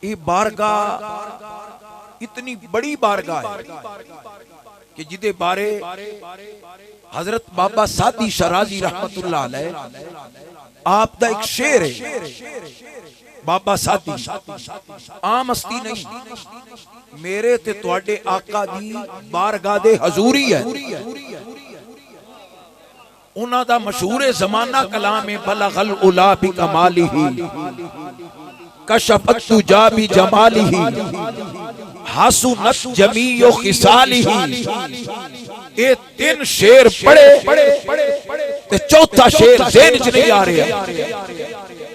یہ بارگاہ اتنی بڑی بارگاہ ہے کہ جدے بارے حضرت بابا سعدی شرازی رحمت اللہ علیہ آپ دا ایک شعر ہے. بابا سعدی عام ہستی نہیں، میرے تے تواڈے آقا دی بارگاہ دے حضوری ہے. انہاں دا مشہور زمانہ کلام بلغ العلا بکمالہ کشفت تجا بجمالہ حسنت جمیع خصالہ. یہ تین شعر پڑھے تے چوتھا شعر ذہن چ نہیں آ رہا.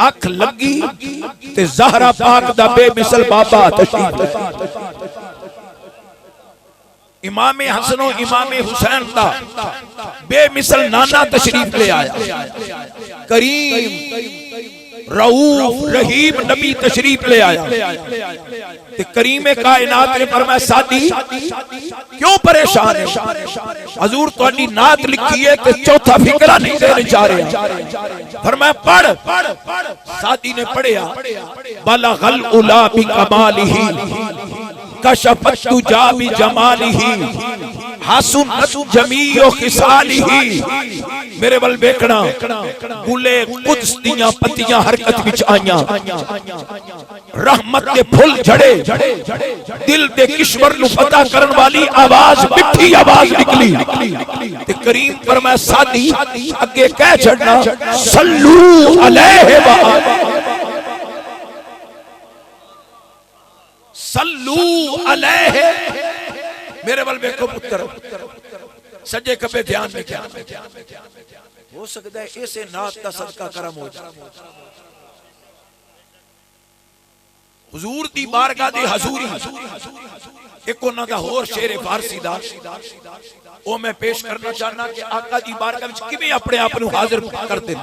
اکھ لگی تے زہرا پاک دا بے مثل بابا تشریف لے. امام حسن و امام حسین دا بے مثل نانا تشریف لے آیا. کریم رؤوف رحیم نبی تشریف لے آیا. تے کریم کائنات نے فرمایا سعدی کیوں پریشان ہے؟ حضور تہاڈی نعت لکھی ہے تے چوتھا فقرہ نہیں دینے چاہ رہے. فرمایا پڑھ. سعدی نے پڑھیا بلغ العلا بکمالہ کشفت تجا بجمالہ حسنت جمیع خصالہ. میرے ول ویکھنا گلے قدس دیاں پتیاں حرکت وچ آئیاں، رحمت دے پھل جھڑے، دل دے کشور نو فتح کرن والی آواز مٹھی آواز نکلی. تے کریم فرمایا سعدی اگے کہہ چھڑنا صلو علیہ صلو علیہ. میرے ول ویکھو پتر، سجے کبے دھیان میں کیا ہو سکتا ہے اسے نعت کا صدقہ کرم ہو جائے. حضور دی بارگاہ دے حضوری ایک انہاں دا ہور شعر فارسی دا او میں پیش کرنا چاہنا کہ آقا دی بارگاہ وچ کیویں اپنے آپ نو حاضر کردے.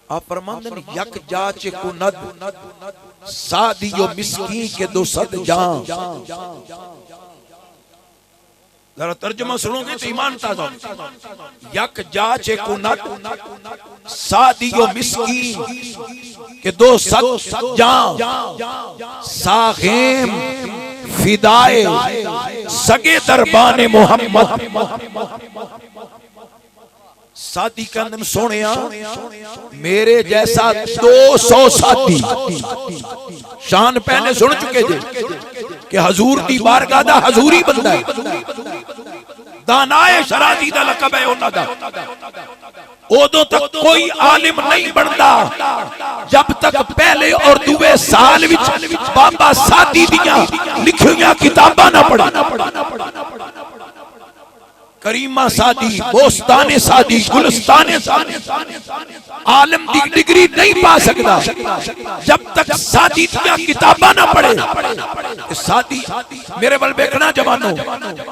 آپ فرماندے یک جا چ کند سادی و مسکین کے دو صد جان. ذرا ترجمہ سنو گے تو ایمان تازہ. یک جا چ کند سادی و مسکین کے دو صد جان ساغیم فدائے سگے دربان محمد. ساتھی کا اندر سونیا میرے جیسا 200 ساتھی شان پہلے سن چکے جے کہ حضور دی بارگاہ دا حضوری بندہ ہے. دانائے شرازی دا لقب ہے انہاں دا. اودوں تک کوئی عالم نہیں بنتا جب تک پہلے اور دوے سال وچ بابا ساتھی دیاں لکھیاں کتاباں نہ پڑھا. کریمہ سادی، بوستان سادی، گلستان سادی عالم دی ڈگری نہیں پا سکتا جب تک سادی دیا کتاباں نہ پڑھے. سادی میرے ول بیکھنا جوانو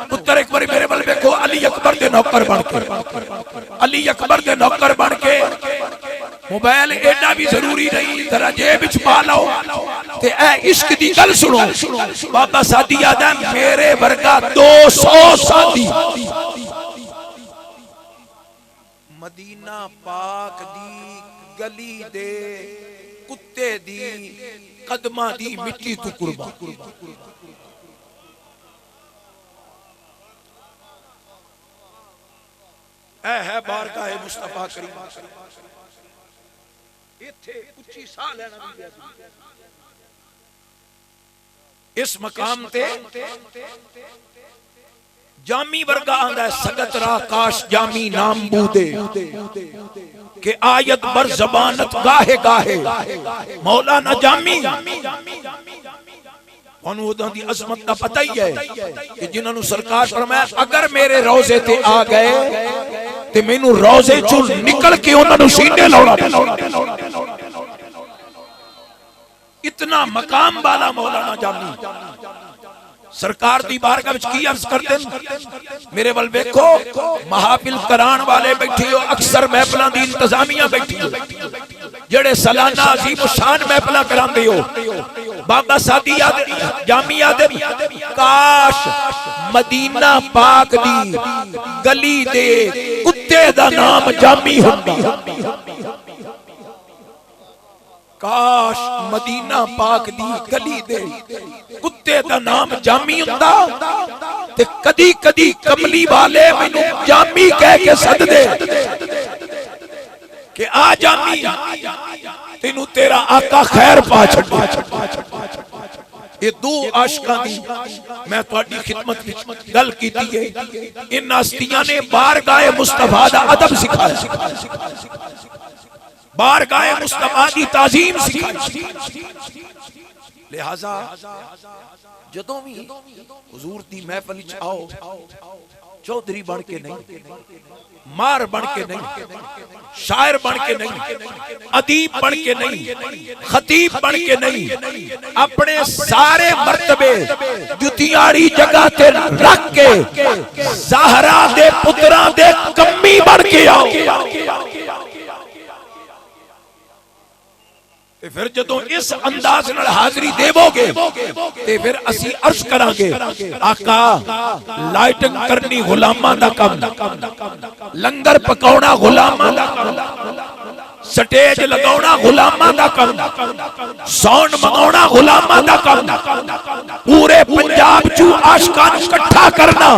پتر ایک باری میرے ول بیکھو علی اکبر دے نوکر بن کے، علی اکبر دے نوکر بن کے موبائل ایڈا بھی ضروری نہیں ذرا جیب وچ پا لو تے اے عشق دی گل سنو. بابا سادی یاد ہے میرے ورگا 200 سادی مدینہ پاک دی گلی دے کتے دی قدمہ دی مٹی تو قربان. اے ہے بارگاہ مصطفیٰ کریم اس مقام تے جامی ورگا آندہ ہے سگت را کاش جامی نام بودے کہ آیت بر زبانت گاہے گاہے. مولانا جامی انہوں دی عظمت کا پتہ ہی ہے کہ جنہوں نے سرکار فرمایا اگر میرے روزے تے آ گئے تے میں نو روزے چون نکل کے انہوں نے سینے لوڑا. اتنا مقام بالا مولانا جامی سرکار دی بارگاہ وچ کی عرض کرتے میرے ول ویکھو محافل کران والے بیٹھے ہو اکثر محفلاں دی انتظامیہ بیٹھی ہو جڑے سالانہ عظیم الشان محفلاں کراندے ہو. بابا سادی جامی یاد کاش مدینہ پاک دی گلی دے کتے دا نام جامی ہوندا. کاش مدینہ پاک دی گلی دے کتے دا نام جامی ہوندا تے کدی کدی کملی والے مینوں جامی کہہ کے سد دے کہ آ جامی تینوں تیرا آقا خیر پا چھڈے۔ یہ دو عاشقاں دی میں تہاڈی خدمت وچ گل کیتی ہے، ان ہستیاں نے بارگاہ مصطفیٰ دا ادب سکھایا، بارگاہ مصطفیٰ دی تعظیم سکھائی۔ لہذا جدوں بھی حضور دی محفل وچ آؤ، چودھری بن کے نہیں، مار بن کے نہیں، شاعر بن کے نہیں، ادیب بن کے نہیں، خطیب بن کے نہیں، اپنے سارے مرتبے جتیاری جگہ تے رکھ کے زہرا دے پتراں دے کمی بن کے آؤ۔ پھر جدوں اس انداز نال حاضری دیو گے تے پھر اسی عرض کران گے آقا لائٹنگ کرنی غلاماں دا کم، لنگر پکاونا غلاماں دا کم، سٹیج لگاونا غلاماں دا کم، ساؤنڈ منگاونا غلاماں دا کم، پورے پنجاب چو عاشقاں اکٹھا کرنا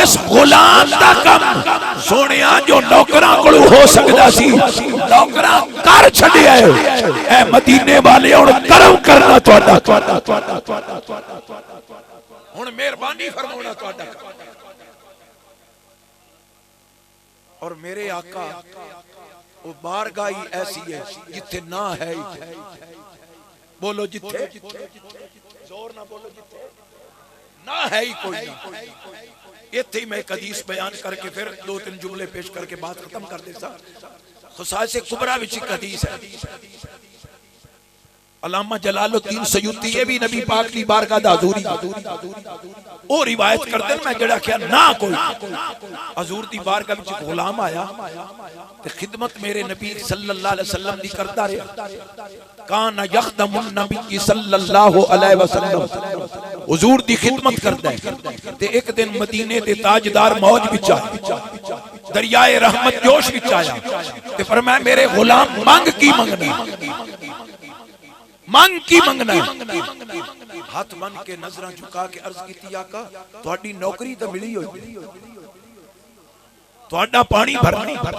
اس غلام دا کم۔ سونیا جو نوکراں کولوں ہو سکدا سی نوکراں کر چھڈیا ہے، اے مدینے والے ہن کرم کرنا تہاڈا، ہن مہربانی فرماونا تہاڈا۔ اور میرے آقا وہ بارگاہی ایسی ہے جتھے نہ ہے، بولو جتھے، زور نہ بولو، جتھے نہ ہے ہی کوئی نہ۔ ایتھے ہی میں ایک حدیث بیان کر کے پھر دو تین جملے پیش کر کے بات ختم کر دیتا۔ خصائص کبریٰ وچ ایک حدیث ہے، علامہ جلال الدین سیوطی یہ بھی نبی پاک کی بارگاہ دا حضوری او روایت کردے میں جڑا کیا نہ کوئی حضور دی بارگاہ وچ غلام آیا تے خدمت میرے نبی صلی اللہ علیہ وسلم دی کرتا رہا، کان یخدم النبی صلی اللہ علیہ وسلم، حضور دی خدمت کردا ہے تے ایک دن مدینے دے تاجدار موج وچ آیا، دریائے رحمت جوش وچ آیا تے فرمایا میرے غلام مانگ کی منگنا، مانگ کی منگنا ہے، ہاتھ بن کے نظریں جھکا کے عرض کیتی آقا تہاڈی نوکری تے ملی ہوئی، تہاڈا پانی بھرنا،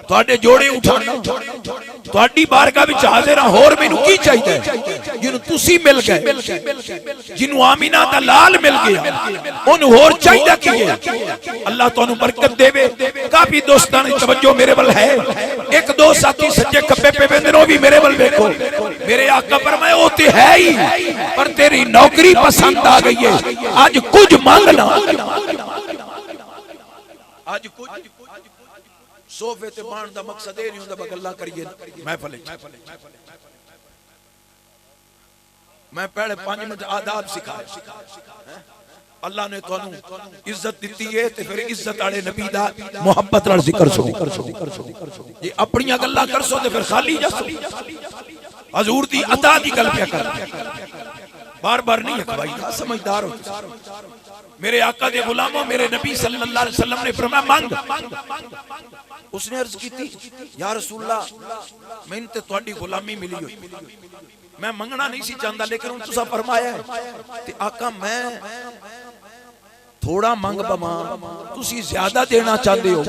تہاڈے جوڑے اٹھانا، تہاڈی بارگاہ وچ حاضر ہاں، ہور مینوں کی چاہیے جنوں تسی مل گئے، جنوں آمینہ دا لال مل گیا، اونوں ہور چاہیے کی ہے؟ اللہ تانوں برکت دے۔ کافی دوستاں دی توجہ میرے ول ہے، ایک دو ساتھی سجے کھبے پہ بندروں بھی میرے ول دیکھو، میرے آقا فرمائے وہ تے ہے ہی پر تیری نوکری پسند آ گئی ہے، آج کچھ مانگنا، آج کچھ صوفے تے بان دا مقصد یہ نہیں ہوندا بگلاں کریے محفل۔ میں پہلے 5 منٹ آداب سکھائے، اللہ نے تانوں عزت دیتی ہے تے پھر عزت والے نبی دا محبت نال ذکر سو، یہ اپنی گلاں کر سو تے پھر خالی جاسو، حضور دی عطا دی گل پیا کر، بار بار نہیں اکھوائی، سمجھدار ہو۔ میرے آقا دے غلاموں میرے نبی صلی اللہ علیہ وسلم نے فرمایا مانگ، اس نے عرض کی تھی یا رسول اللہ میں تے تہاڈی غلامی ملی ہوئی، میں منگنا نہیں سی چاہندا لیکن ان تسا فرمایا ہے تے آقا میں تھوڑا منگ بما تسی زیادہ دینا چاہتے ہو،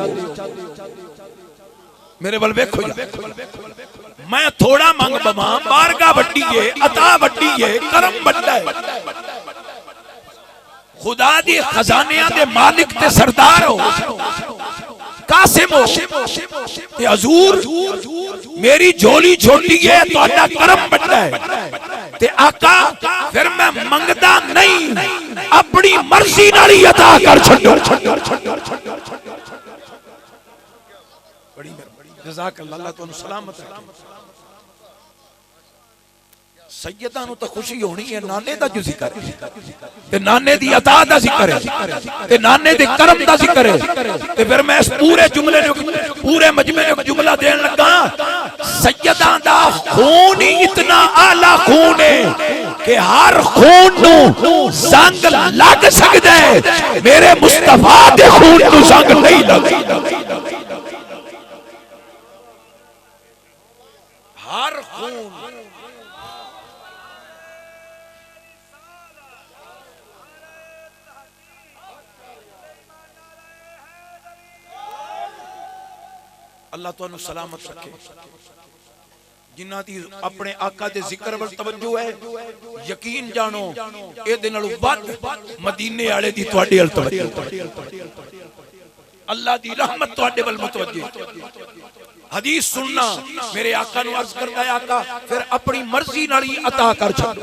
میرے ول ویکھو میں تھوڑا منگ بما، بارگاہ وڈی ہے، عطا وڈی ہے، کرم وڈا ہے، خدا دی خزانیاں دے مالک تے سردار ہو، قاسم ہو تے حضور میری جھولی چھوٹی ہے تہاڈا کرم بڑا ہے تے آقا پھر میں منگدا نہیں اپنی مرضی نال ہی عطا کر چھڈو۔ بڑی جزاک اللہ، اللہ تانوں سلامت رکھے۔ سیدہ نو تو خوشی ہونی ہے نانے دا جو ذکر ہے تے نانے دی عطا دا ذکر ہے تے نانے دے کرم دا ذکر ہے تے پھر میں اس پورے جملے نے پورے مجمع نے جملہ دین لگا، سیدہ دا خون ہی اتنا اعلی خون ہے کہ ہر خون نو زنگ لگ سکدا ہے، میرے مصطفیٰ دے خون نو زنگ نہیں لگی۔ ہر خون اللہ تو انہوں سلامت رکھے جنہ دی اپنے آقا دے ذکر ور توجہ ہے یقین جانو اے دے نالوں ود مدینے والے دی تواڈے ال توجہ اللہ دی رحمت تواڈے ول متوجہ حدیث سننا میرے آقا نو عرض کرتا ہے آقا پھر اپنی مرضی نال ہی عطا کر چھڈ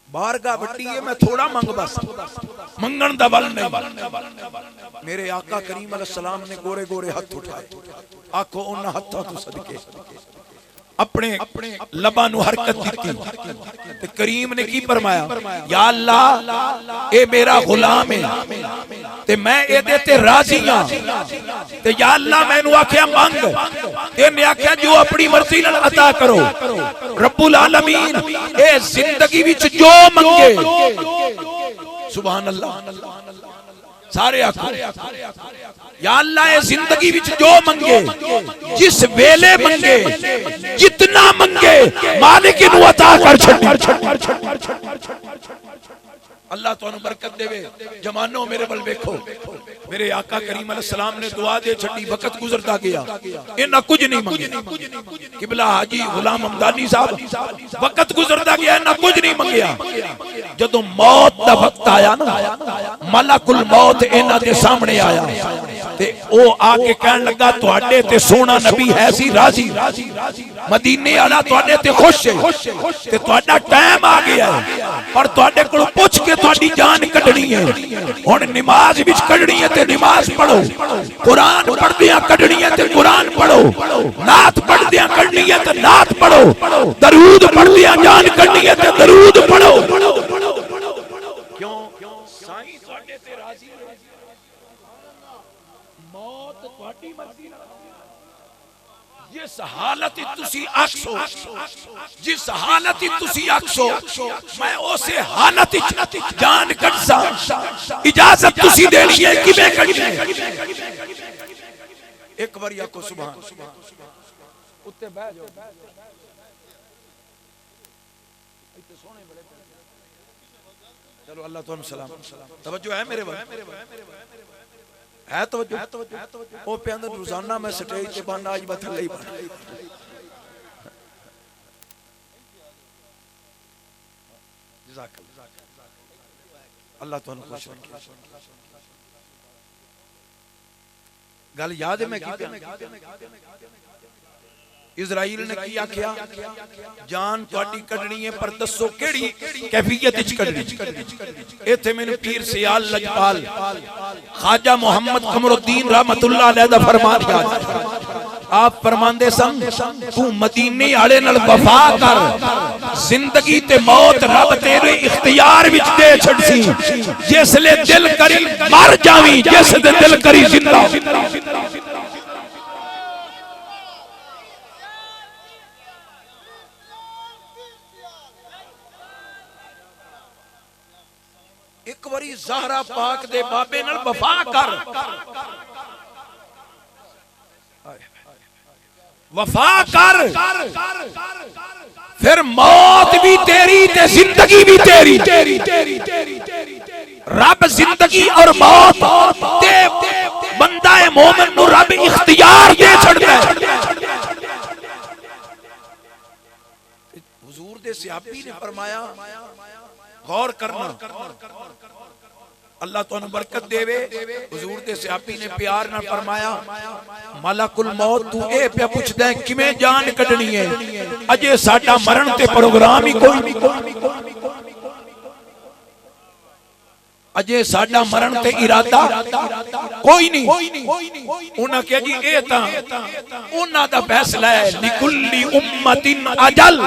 بارگاہ بٹی ہے میں تھوڑا منگ بس منگن دا بل نہیں میرے آقا کریم علیہ السلام نے گورے گورے ہاتھ اٹھائے آنکھوں انہاں ہاتھوں تو صدقے اپنے لباں نو حرکت دیتی تے کریم نے کی فرمایا یا اللہ اے میرا غلام ہے تے میں اے دے تے راضی ہاں تے یا اللہ میں نو آکھیا مانگ تے نے آکھیا جو اپنی مرضی نال عطا کرو رب العالمین اے زندگی وچ جو منگے سبحان اللہ سارے آکھو یا اللہ اے زندگی وچ جو منگے جس ویلے منگے جتنا منگے مالک نو عطا کر چھڈ اللہ تو انہوں برکت دے وے جمانوں میرے بل بیکھو میرے آقا کریم علیہ السلام نے دعا دے چھڑی وقت گزرتا گیا انہا کچھ نہیں منگیا قبلہ حاجی غلام حمدانی صاحب وقت گزرتا گیا انہا کچھ نہیں منگیا جدو موت دا وقت آیا نا ملک الموت انہا دے سامنے آیا تے او آکے کہن لگا تواڈے تے سونا نبی ہے سی راضی مدینے والا تواڈے تے خوش ہے تے تواڈا ٹائم آ گیا ہے اور تواڈے کول پوچھ کے تواڈی جان کڈنی ہے ہن نماز وچ کڈنی ہے تے نماز پڑھو قرآن پڑھدیاں کڈنی ہے تے قرآن پڑھو نعت پڑھدیاں کڈنی ہے تے نعت پڑھو درود پڑھدیاں جان کڈنی ہے تے درود پڑھو کیوں سائیں تواڈے تے راضی موت تواڈی مرضی نال جس حالت تسی اکسو جس حالت تسی اکسو میں اسے حالت جان کٹسا اجازت تسی دینی ہے کیویں کٹنی ہے ایک بار یا کو سبحان اوتے بیٹھ جاؤ چلو اللہ تعالی سلام توجہ ہے میرے بھائی ہے توجہ او پہ اندر روزانہ میں سٹیج تے باننا آج بات اللہ ہی بات جزاک اللہ تو انہوں خوش رکھے گل یاد ہے میں کی اسرائیل نے کیا کیا جان تواڈی کڈنی ہے پر دسو کیڑی کیفیت وچ کڈنی ایتھے میں پیر سیال لجپال خواجہ محمد قمر الدین رحمت اللہ علیہ دا فرمان یاد آپ فرماندے سن تو مدینے والے نال وفا کر زندگی تے موت رب تیرے اختیار وچ دے چھڈسی جس لے دل کری مر جاویں جس دے دل کری زندہ ایک واری زہرا پاک دے بابے نال وفا کر وفا کر پھر موت بھی تیری تے زندگی بھی تیری رب زندگی اور موت تے بندہ مومن نو رب اختیار دے چھڑتا ہے حضور دے صحابی نے فرمایا غور کرنا اللہ تو انہوں برکت دے وے حضور دے صحابی نے پیار نہ فرمایا ملک الموت تو اے پہ پوچھ دیں کمیں جان کڈنی ہے اجے ساڈا مرن تے پروگرام ہی کوئی نہیں اجے ساڈا مرن تے ارادہ کوئی نہیں انہاں کہا جی اے تاں انہاں دا فیصلہ ہے لکل امت اجل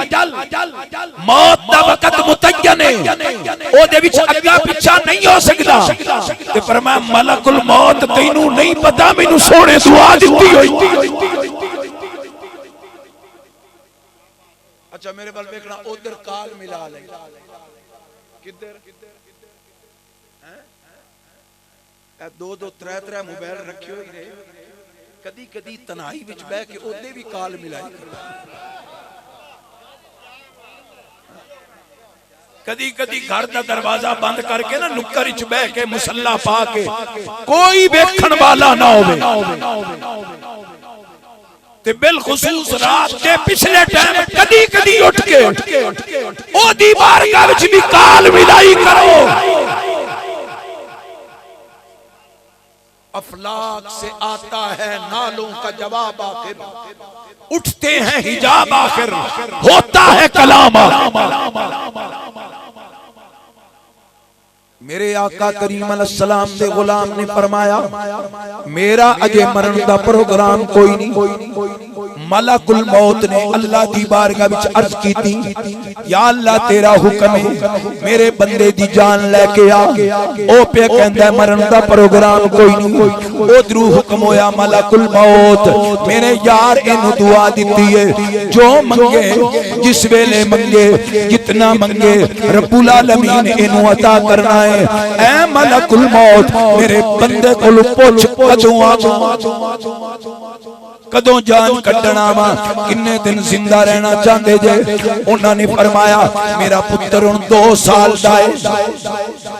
موت دا وقت متعین ہے او دے وچ اگا پیچھا نہیں ہو سکدا تے فرمایا ملک الموت تینوں نہیں پتہ مینوں سونے دعا دتی ہوئی اچھا میرے بل دیکھنا ادھر کال ملا لے کدھر دو دو ترے ترے موبائل رکھے ہوئی رہے کدی کدی تنہائی وچ بہ کے اودے بھی کال ملائی کدی کدی گھر دا دروازہ بند کر کے نا نکر وچ بیٹھ کے مصلا پا کے کوئی ویکھن والا نہ ہوے تے بالخصوص رات دے پچھلے ٹائم کدی کدی اٹھ کے او دی بارگاہ وچ بھی کال ملائی کرو. افلاک سے آتا ہے نالوں کا جواب آخر, اٹھتے ہیں حجاب آخر, ہوتا ہے کلام آخر. میرے آقا کریم علیہ السلام دے غلام نے فرمایا میرا اجے مرن دا پروگرام کوئی نہیں. ملک الموت نے اللہ دی بارگاہ وچ عرض کیتی یا اللہ تیرا حکم ہے میرے بندے دی جان لے کے آ. او پہ کہندا ہے مرن دا پروگرام کوئی نہیں. ادھروں حکم ہویا ملک الموت میرے یار اینو دعا دتی ہے جو منگے جس ویلے منگے جتنا منگے رب العالمین اینو عطا کرنا ہے. اے ملک الموت میرے بندے کول پوچھ کدوں آ کدوں جان کڈنا وا کنے دن زندہ رہنا چاہندے جے. انہاں نے فرمایا میرا پتر ہن 2 سال دا ہے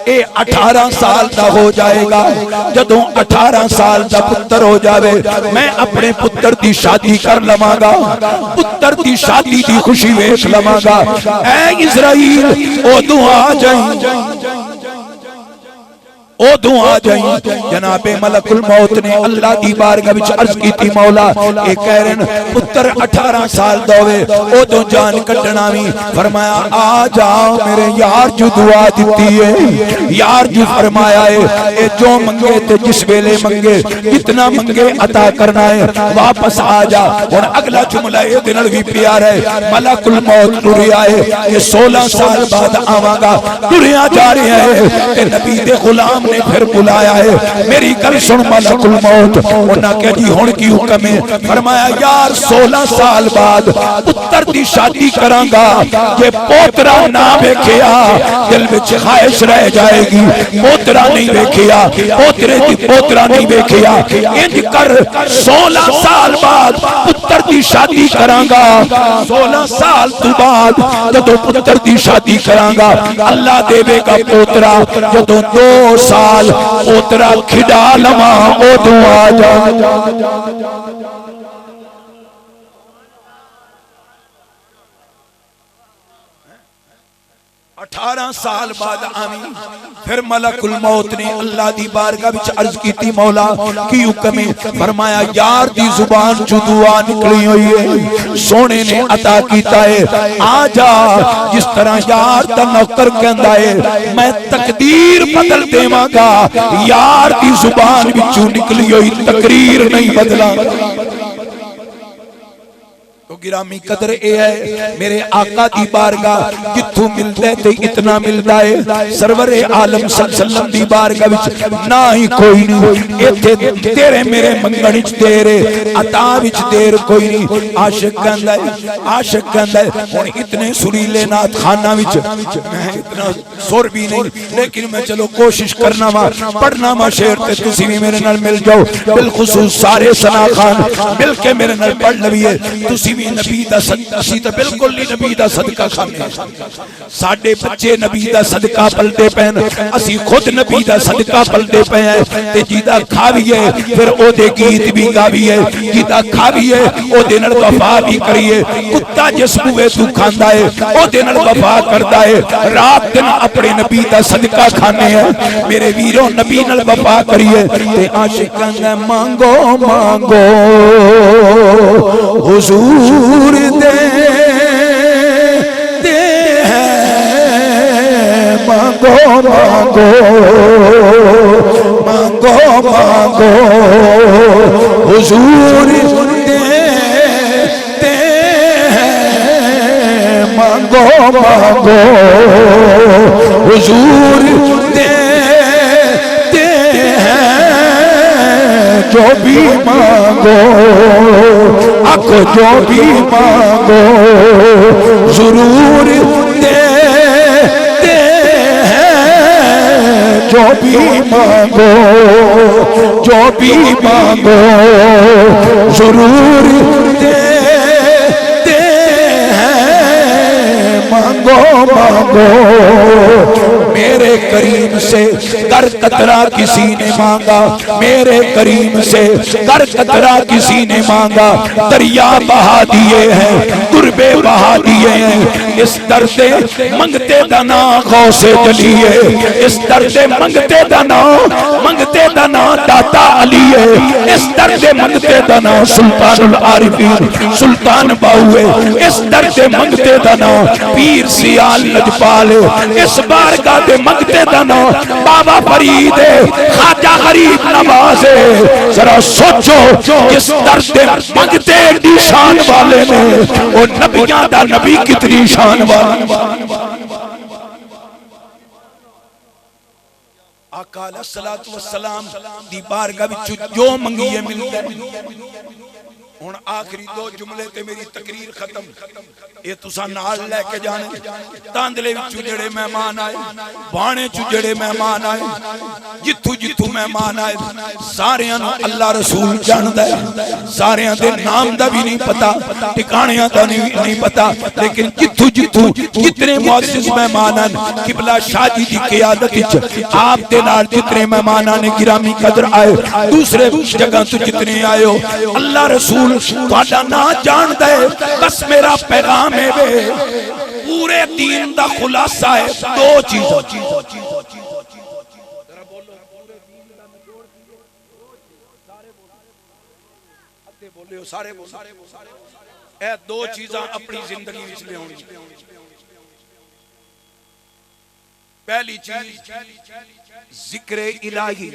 اے 18 سال دا ہو جائے گا. جدوں 18 سال دا پتر ہو جاوے میں اپنے پتر دی شادی کر لواں گا, پتر دی شادی دی خوشی ویکھ لواں گا. اے اسرائیل او دعا جائیں او دعا جائیں. جناب ملک الموت نے اللہ دی بارگاہ وچ عرض کیتی مولا اے کہہ رہے پتر 18 سال دا ہوئے او تو جان کڈنا وی. فرمایا آ جاؤ میرے یار جو دعا دتی ہے یار جو فرمایا ہے اے جو منگے تے جس ویلے منگے کتنا منگے عطا کرنا ہے واپس آ جا. ہن اگلا جملہ اے دے نال وی پیارا ہے ملک الموت ٹریا ہے کہ 16 سال بعد آواں گا. ٹریا جا رہا ہے تے نبی دے غلام نے پھر بلایا ہے میری گل سن ملک الموت. انہاں کہا جی ہن کی حکم ہے؟ فرمایا یار 16 سال بعد پتر دی شادی کراں گا کہ پوترا نہ ویکھیا دل وچ خواہش رہ جائے گی. پوترا نہیں ویکھیا پوترے دی پوترا نہیں ویکھیا انج کر 16 سال بعد پتر دی شادی کراں گا. 16 سال تو بعد جدوں پتر دی شادی کراں گا اللہ دے گا پوترا. جدوں 2 سال پوترا کھڈا لواں او دعا جا. 18 سال بعد آمین. پھر ملک الموت نے اللہ دی بارگاہ وچ عرض کیتی مولا کی حکم ہے؟ فرمایا یار دی زبان چ دعا نکلی ہوئی ہے سونے نے عطا کیتا ہے آ جا. جس طرح یار دا نوکر کہندا ہے میں تقدیر بدل دیواں گا یار دی زبان وچوں نکلی ہوئی تقریر نہیں بدلا. تو گرامی قدر اے ہے میرے آقا دی بارگاہ جتھوں ملدا ہے تے اتنا ملدا ہے. سرور عالم صلی اللہ علیہ وسلم دی بارگاہ وچ نہ ہی کوئی نہیں. ایتھے تیرے میرے منگن وچ تیرے عطا وچ دیر کوئی نہیں. عاشق کہندا ہے ہن اتنے سریلے نعت خانہ وچ میں اتنا سر بھی نہیں لیکن میں چلو کوشش کرنا وا پڑھنا وا شعر تے تسی بھی میرے نال مل جاؤ. بالخصوص سارے ثنا خان مل کے میرے نال پڑھ لویے. تسی نبی دا صدقہ اسی تے بالکل نہیں نبی دا صدقہ کھانے ساڈے بچے نبی دا صدقہ پلتے پین اسی خود نبی دا صدقہ پلتے پے ہیں تے جیدا کھاویے پھر او دے گیت بھی گاویے جیدا کھاویے او دے نال وفا بھی کریے. کتا جس بوئے تو کھاندا ہے او دے نال وفا کردا ہے. رات دن اپنے نبی دا صدقہ کھانے ہیں میرے ویرو نبی نال وفا کریے. تے عاشق کہندا مانگو مانگو حضور دے مانگو مانگو مانگو مانگو حضور دے مانگو مانگو حضور دے جو بھی مانگو آنکھو جو بھی مانگو ضرور دیتے ہیں. جو بھی مانگو جو بھی مانگو ضرور دیتے ہیں. مانگو مانگو، میرے کریم سے گر قطرہ کسی نے مانگا، میرے کریم سے گر قطرہ کسی نے مانگا، دریا بہا دیے ہیں، قربے بہا دیے ہیں۔ اس درد منگتے دنا غوث جلی ہے، اس درد منگتے دنا داتا علی ہے، اس درد منگتے دنا سلطان العارفین سلطان باؤے، اس درد منگتے دنا پیر سیال لجپال، اس بارگاہ دے منگتے دنا بابا فرید خواجہ غریب نواز۔ ذرا سوچو اس درد منگتے دی شان والے نے وہ نبیاں دا نبی کتنی شان والا۔ آقا علیہ الصلوۃ والسلام دی بارگاہ وچ جو منگیے ملدا ہے۔ ہن آخری دو جملے تے میری تقریر ختم، یہ تساں نال لے کے جانے۔ تاندلے وچ جڑے مہمان آئے، بانے چ جڑے مہمان آئے، جتھوں جتھوں مہمان آئے، ساریاں نوں اللہ رسول جاندا ہے، ساریاں دے نام دا بھی نہیں پتا، ٹھکانیاں دا نہیں پتا، لیکن جتھوں جتھوں جتنے معزز مہمان ہیں، قبلہ شاہ جی دی قیادت وچ آپ دے نال جتنے مہماناں نے گرامی قدر آئے، دوسرے جگہ تو جتنے آئے ہو، اللہ رسول تہاڈا نا جان دے، بس میرا پیغام ہے وے، پورے دین دا خلاصہ ہے دو چیزوں۔ سارے اے دو چیزاں اپنی زندگی وچ لے آؤں۔ پہلی چیز ذکر الہی،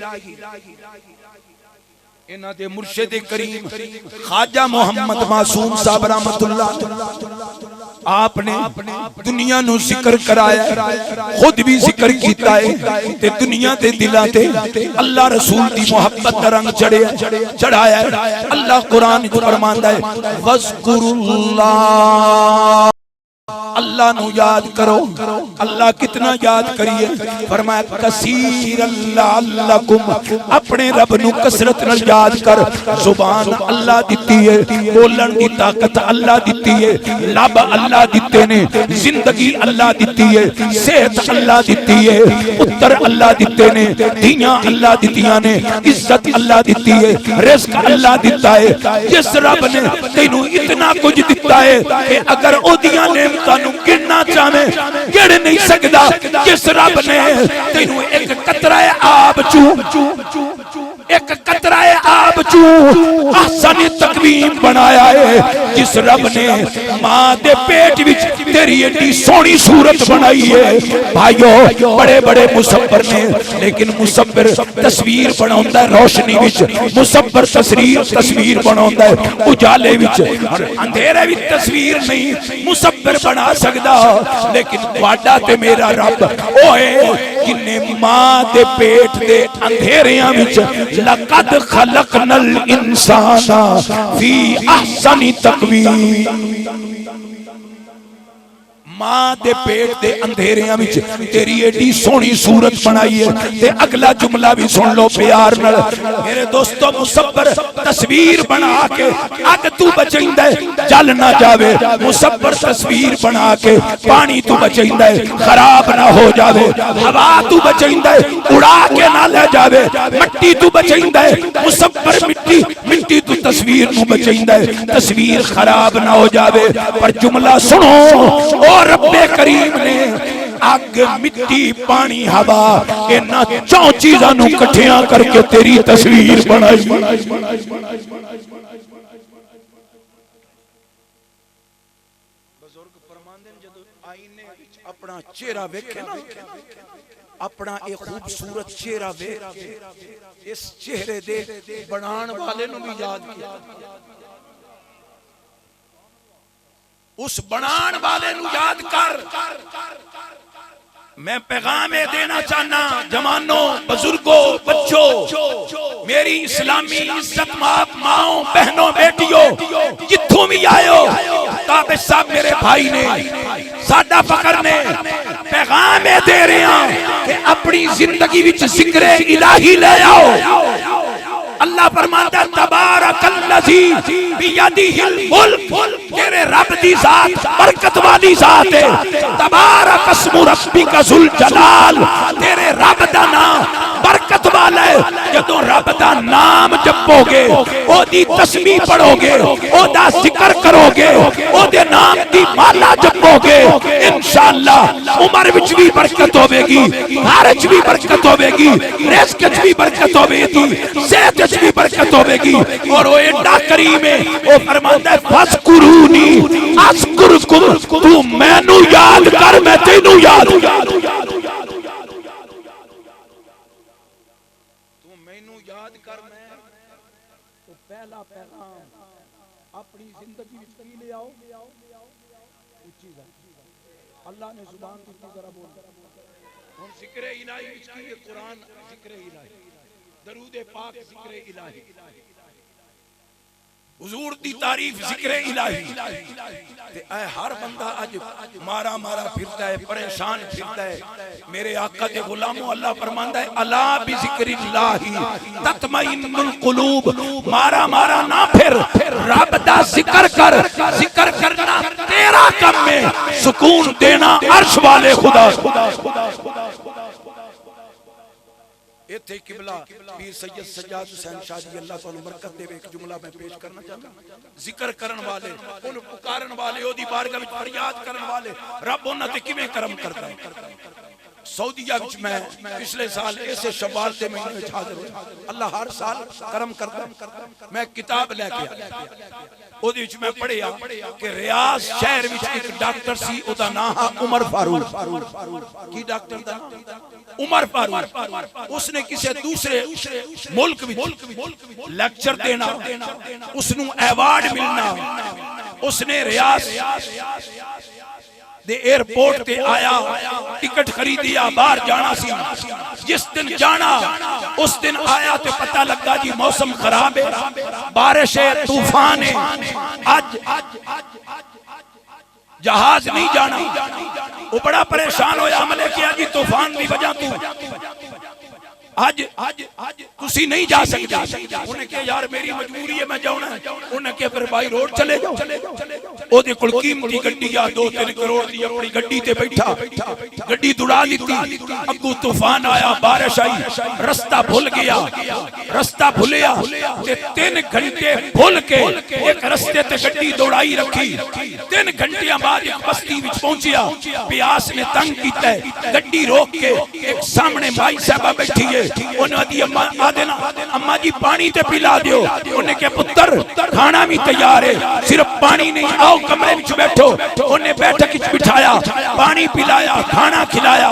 انہاں دے مرشد کریم خواجہ محمد معصوم صاحب رحمت اللہ، آپ نے دنیا نو ذکر کرایا، خود بھی ذکر کیتا ہے تے دنیا دے دلاں تے اللہ رسول دی محبت دا رنگ چڑھایا ہے۔ اللہ قرآن جو فرماندا ہے وَاذْكُرُوا اللَّهَ، اللہ نو یاد کرو۔ اللہ کتنا یاد کریے؟ فرمایا کثیر لعلکم، اپنے رب نو کثرت نال یاد کر۔ زبان اللہ دیتی ہے، بولن دی طاقت اللہ دیتی ہے، لب اللہ دیتے نے، زندگی اللہ دیتی ہے، صحت اللہ دیتی ہے، پتر اللہ دیتے نے، دھیاں اللہ دیتیاں نے، عزت اللہ دیتی ہے، رزق اللہ دیتا ہے۔ جس رب نے تینوں اتنا کچھ دیتا ہے کہ اگر او دیاں نعمتاں نو گننا چاہے گڑ نہیں سکدا۔ جس رب نے تینوں ایک قطرہ آب ایک قطرہ آب احسن تقویم بنایا ہے، جس رب نے ماں دے پیٹ وچ تیری ایڈی سونی صورت بنائی ہے۔ بھائیو بڑے بڑے مصور نے، لیکن مصور تصویر بناوندا ہے روشنی وچ، مصور تصویر بناوندا ہے اجالے وچ، اندھیرے وچ تصویر نہیں مصور بنا سکدا۔ لیکن تہاڈا تے میرا رب اوے جنے ماں دے پیٹ دے اندھیریاں وچ لقد خلقنا الانسان فی احسن تقویم، ماں دے پیٹ دے اندھیریاں وچ تیری ایڈی سونی صورت بنائی ہے۔ تے اگلا جملہ بھی سن لو پیار نال میرے دوستو، مصور تصویر بنا کے اگ تو بچیندا ہے جل نہ جاوے، مصور تصویر بنا کے پانی تو بچیندا ہے خراب نہ ہو جاوے، ہوا تو بچیندا ہے اڑا کے نہ لے جاوے، مٹی تو بچیندا ہے مصور مٹی تو تصویر نو بچیندا ہے تصویر خراب نہ ہو جاوے۔ پر جملہ سنو، اور رب کریم نے اگ مٹی پانی ہوا انہاں چوں چیزاں نو کٹھیاں کر کے تیری تصویر بنائی۔ بزرگ فرماندے ہیں جدو آئینے وچ اپنا چہرہ ویکھے نا، اپنا ایک خوبصورت چہرہ ویکھ، اس چہرے دے بنان والے نو بھی یاد کیا، اس بنان والے نو یاد کر۔ میں پیغام دینا چاہنا جوانوں، بزرگوں، بچوں، میری اسلامی عزت ماؤں، بہنوں، بیٹیوں، جتھوں بھی آئے ہو، تابع صاحب میرے بھائی نے، ساڈا فخر نے پیغام دے رہے ہیں کہ اپنی زندگی وچ ذکر الہی لے آؤ۔ اللہ فرماتا ہے تبارک الذی بیدہ الملک، تیرے رب دی ذات برکت والی ذات ہے، تبارک اسم ربک ذل جلال، تیرے رب دا نام برکت والا ہے۔ جدوں رب دا نام جپو گے، او دی تسبیح پڑھو گے، او دا ذکر کرو گے، او دے نام دی مالا جپو گے، انشاءاللہ عمر وچ بھی برکت ہوے گی، گھر وچ بھی برکت ہوے گی، رزق وچ بھی برکت ہوے گی، صحت وچ بھی برکت ہوے گی۔ اور وہ ایڈا کریم ہے، وہ فرماتا ہے فذکرونی اذکرکم، تو مینوں یاد کر میں تینوں یاد کر۔ تو پہلا پیغام اپنی زندگی وچ کی لے آؤ، اچھی ذات اللہ نے زبان دی ذرا بول۔ ہن ذکر الہی وچ کی قرآن ذکر الہی، درود پاک ذکر الہی، حضور دی تعریف ذکر الہی۔ تے اے ہر بندہ اج مارا مارا پھرتا ہے، پریشان پھرتا ہے۔ میرے آقا دے غلاموں اللہ فرماندا ہے الا بذکر اللہ تطمئن القلوب، مارا مارا نہ پھر، رب دا ذکر کر، ذکر کرنا تیرا کم ہے، سکون دینا عرش والے خدا۔ ایتھے قبلہ پیر سید سجاد حسین شاہ جی اللہ تعالی برکت دے، ایک جملہ میں پیش کرنا چاہتا ہوں۔ ذکر کرن والے، ان پکارن والے، او دی بارگاہ وچ فریاد کرن والے، رب انہاں تے کیویں کرم کردا ہے۔ سعودیہ وچ میں پچھلے سال ایسے شوال دے مہینے وچ حاضر ہوا، اللہ ہر سال کرم کردا ہے۔ میں کتاب لے کے آیا، او دے وچ میں پڑھیا کہ ریاض شہر وچ ایک ڈاکٹر سی، او دا نام عمر فاروق۔ کی ڈاکٹر دا عمر فاروق، اس نے کسی دوسرے ملک لیکچر دینا، اس نو ایوارڈ ملنا، اس نے ریاض دے ایئرپورٹ تے آیا، ٹکٹ خریدیا، باہر جانا سی۔ جس دن جانا اس دن آیا تے پتہ لگا جی موسم خراب ہے، بارش ہے، طوفان ہے، آج جہاز نہیں جانا۔ وہ بڑا پریشان ہویا، ہم نے کیا جی طوفان دی وجہ تو آج تسی نہیں جا سکتے۔ انہوں نے کہا یار میری مجبوری ہے، میں جاؤنا ہے۔ انہوں نے کہا پھر بھائی روڈ چلے جاؤ۔ او دے کل قیمتی گڈی یا 2-3 کروڑ دی اپنی گڈی تے بیٹھا، گڈی دوڑا دیتی، اگوں طوفان آیا، بارش آئی، رستہ بھول گیا، رستہ بھولیا تے 3 گھنٹے بھول کے ایک رستے تے گڈی دوڑائی رکھی۔ 3 گھنٹے بعد ایک بستی وچ پہنچیا، پیاس نے تنگ کیتا ہے، گڈی روک کے ایک سامنے مائی صاحبہ بیٹھی ہے، انہوں نے آدھے نا اماں جی پانی تے پلا دیو۔ انہوں نے کہا پتر کھانا بھی تیار ہے، صرف پانی نہیں، آؤ کمرے وچ بیٹھو۔ انہوں نے بیٹھک وچ بٹھایا، پانی پلایا، کھانا کھلایا۔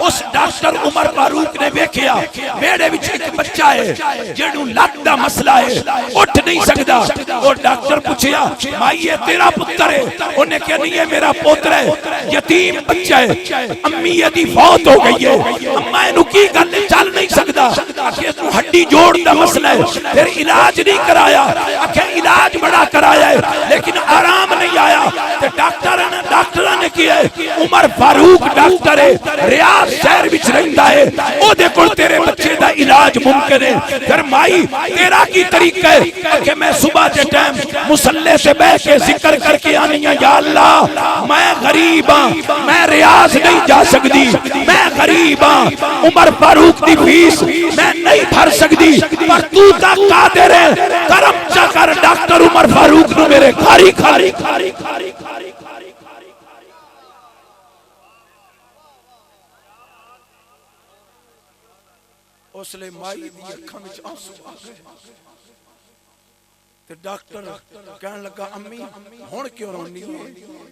اس ڈاکٹر عمر فاروق نے دیکھیا میرے وچ ایک بچہ ہے جنوں لت دا مسئلہ ہے، اٹھ نہیں سکدا۔ وہ ڈاکٹر پوچھیا بھائی یہ تیرا پتر ہے؟ انہوں نے کہا نہیں یہ میرا پوتر ہے، یتیم بچہ ہے، امی دی فوت ہو گئی ہے، اماں اینو کی گل چل نہیں سکدا، کہ تو ہڈی جوڑ دا مسئلہ ہے، پھر علاج نہیں کرایا، کہ علاج بڑا کرایا ہے لیکن آرام نہیں آیا۔ کہ ڈاکٹر نے کیا ہے، عمر فاروق ڈاکٹر ہے، ریاض شہر وچ رہندا ہے، او دے کول تیرے بچے دا علاج ممکن ہے۔ پھر مائی تیرا کی طریقہ ہے کہ میں صبح کے ٹائم مصلی سے بیٹھ کے ذکر کر کے آنی ہے، یا اللہ میں غریب ہاں، میں ریاض نہیں جا سکتی، میں غریب ہاں، عمر فاروق دی فیس میں نہیں بھر سکتی، پر تو تا قادر ہے، کرم چا کر ڈاکٹر عمر فاروق نو میرے کھاری کھاری کھاری کھاری کھاری کھاری۔ اس لئے مائی دی اکھاں وچ آنسو آ گئے تے ڈاکٹر کہنے لگا امی ہن کیوں رونی ہے؟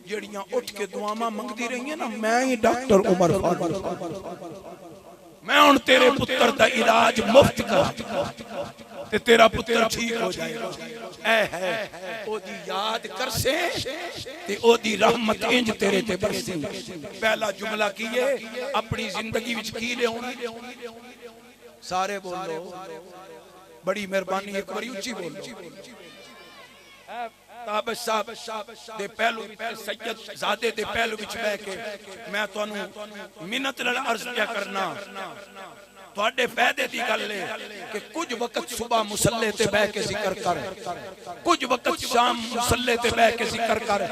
جڑیاں اٹھ کے دعاواں منگدی رہی ہیں نا، میں ہی ڈاکٹر عمر فاروق، میں ان تیرے پتر دا علاج مفت کرا تے تیرا پتر ٹھیک ہو جائے گا۔ اے ہے او دی یاد کر سے تے او دی رحمت انج تیرے تے برسی۔ پہلا جملہ کیے اپنی زندگی وچ کی لے ہونی، سارے بولو بڑی مہربانی، ایک بڑی اونچی بولو۔ تابش صاحب دے پہلو سید زادے دے پہلو وچ بیٹھ کے میں تانوں منت نال عرض کیا کرنا، تواڈے فائدے دی گل ہے کہ کچھ وقت صبح مصلی تے بیٹھ کے ذکر کر، کچھ وقت شام مصلی تے بیٹھ کے ذکر کر۔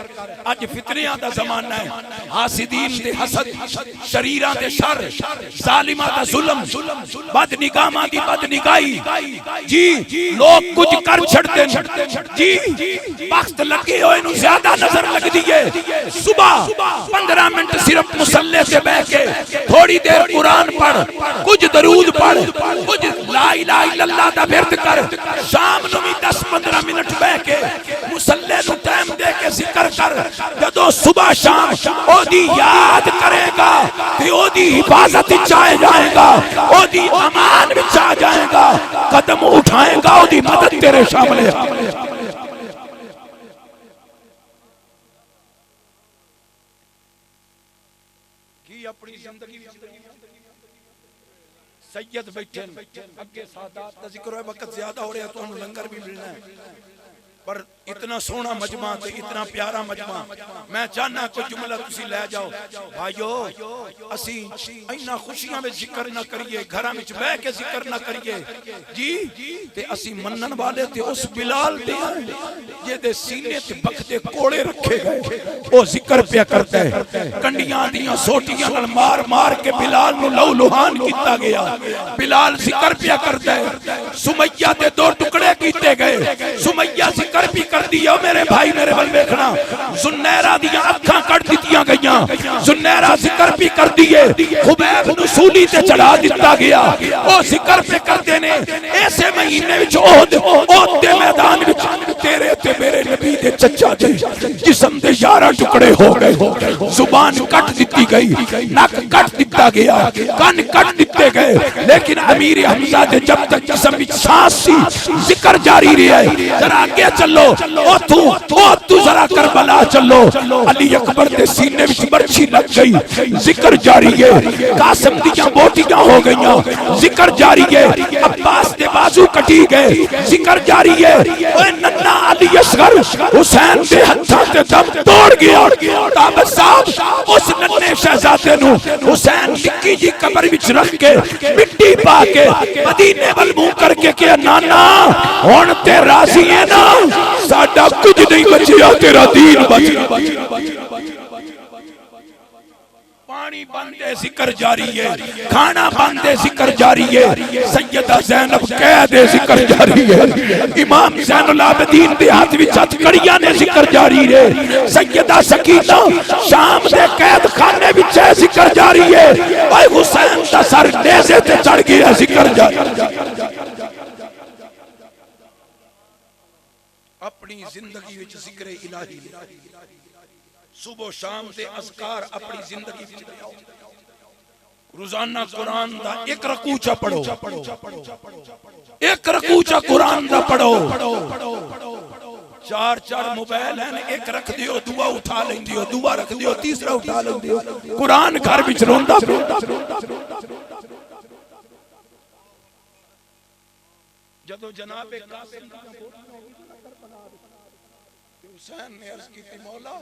اج فتنیاں دا زمانہ ہے، حاسدین دے حسد، شریراں دے شر، ظالماں دا ظلم، بد نگاہاں دی بد نگاہی، جی لوگ کچھ کر چھڑتے ہیں، جی وقت لگے ہوئے نو زیادہ نظر لگ دیئے۔ صبح 15 منٹ صرف مصلی تے بیٹھ کے تھوڑی دیر قرآن پڑھ، کچھ درود پڑھ، کچھ لا الہ الا اللہ دا ورد کر، شام نو بھی 10-15 منٹ بیٹھ کے مصلی نو ٹائم دے کے ذکر کر۔ جدو صبح شام او دی یاد کرے گا تے او دی حفاظت چاہے جائے گا، او دی امان وچ آ جائے گا، قدم اٹھائے گا، او دی مدد تیرے شامل ہے۔ کی اپنی زندگی سید بیٹھے اگے سادات کا ذکر ہے، وقت زیادہ ہو رہا ہے تو ہم لنگر بھی ملنا ہے، پر اتنا سونا مجمع تے اتنا پیارا مجمع، میں چاہنا کوئی جملہ تسی لے جاؤ۔ بھائیو اسی اینا خوشیاں میں ذکر نہ کریے، گھراں وچ بیٹھ کے ذکر نہ کریے، جی تے اسی منن والے تے اس بلال دے جے دے سینے تے بکھتے کوڑے رکھے گئے، او ذکر پیا کرتا ہے، کنڈیاں دیاں سوٹیاں نال مار مار کے بلال نو لہو لہان کیتا گیا، بلال ذکر پیا کرتا ہے۔ سمیہ دے 2 ٹکڑے کیتے گئے، سمیہ ذکر بھی کر دیا، میرے بھائی میرے بل بیکھنا، زنیرہ دیا اکھاں کٹ دیتیاں گئیاں، زنیرہ ذکر بھی کر دیئے، خبیب نسولی تے چڑھا دیتا گیا، او ذکر پہ کر دینے، ایسے مہینے وچ اوہ دے میدان وچ تیرے تے میرے نبی دے چچا دے جسم دے 11 ٹکڑے ہو گئے، زبان کٹ دیتی گئی، نک کٹ دیتا گیا، کان کٹ دیتے گئے، لیکن امیر حمزہ دے جب تک جسم وچ سانس سی ذکر جاری رہے۔ ذرا آگے چلو، او تو ذرا کربلا چلو، علی اکبر دے سینے وچ برچھی لگ گئی، ذکر جاری ہے، قاسم دیاں بوٹیاں ہو گئیاں، ذکر جاری ہے، عباس دے بازو کٹی گئے، ذکر جاری ہے، اے ننا علی اصغر حسین دے ہتھاں تے دم توڑ گیا، تاب صاحب اس ننے شہزادے نو حسین نکی جی قبر وچ رکھ کے مٹی پا کے مدینے ول منہ کر کے کہ نانا ہن تے راضی ہے نا، ساڈا کچھ نہیں بچیا، تیرا دین بچیا۔ پانی بندے ذکر جاری ہے، کھانا بندے ذکر جاری ہے، سیدہ زینب قید ذکر جاری ہے، امام زین العابدین دے ہاتھ وچ ہتھکڑیاں نے ذکر جاری ہے، سیدہ سکینہ شام دے قید خانے وچ ذکر جاری ہے، اے حسین دا سر نیزے تے چڑھ گیا، ذکر جاری ہے۔ اپنی زندگی وچ ذکر الہی، صبح و شام دے اذکار اپنی زندگی وچ لے آؤ، روزانہ قرآن دا ایک رکوچہ پڑھو، ایک رکوچہ قرآن دا پڑھو، 4 موبائل ہیں، ایک رکھ دیو، دعا اٹھا لیں دیو، دعا رکھ دیو، تیسرا اٹھا لیں دیو، قرآن گھر وچ روندا جدو جناب قاسم حسین نے عرض کی تھی، مولا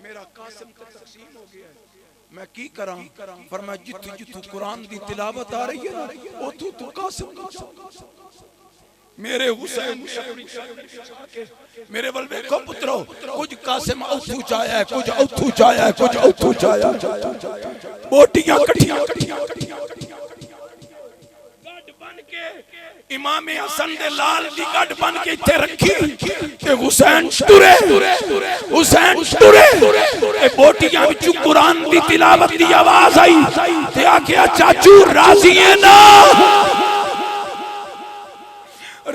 میرا قاسم کا تقسیم ہو گیا ہے، میں کی کراں؟ فرمایا جتھو جتھو قرآن دی تلاوت آ رہی ہے نا، اتھو تو قاسم کا میرے حسین میرے ول دیکھو پترو، کچھ قاسم اتھو چایا ہے، کچھ اتھو چایا ہے، کچھ اتھو چایا ہے، بوٹیاں کٹھیاں امام حسن دے لال دی گڑ بن کے اتھے رکھی کہ حسین ٹرے، حسین ٹرے، اے بوٹیاں وچوں قرآن دی تلاوت دی آواز آئی تے آکھیا چاچو راضی ہے نا،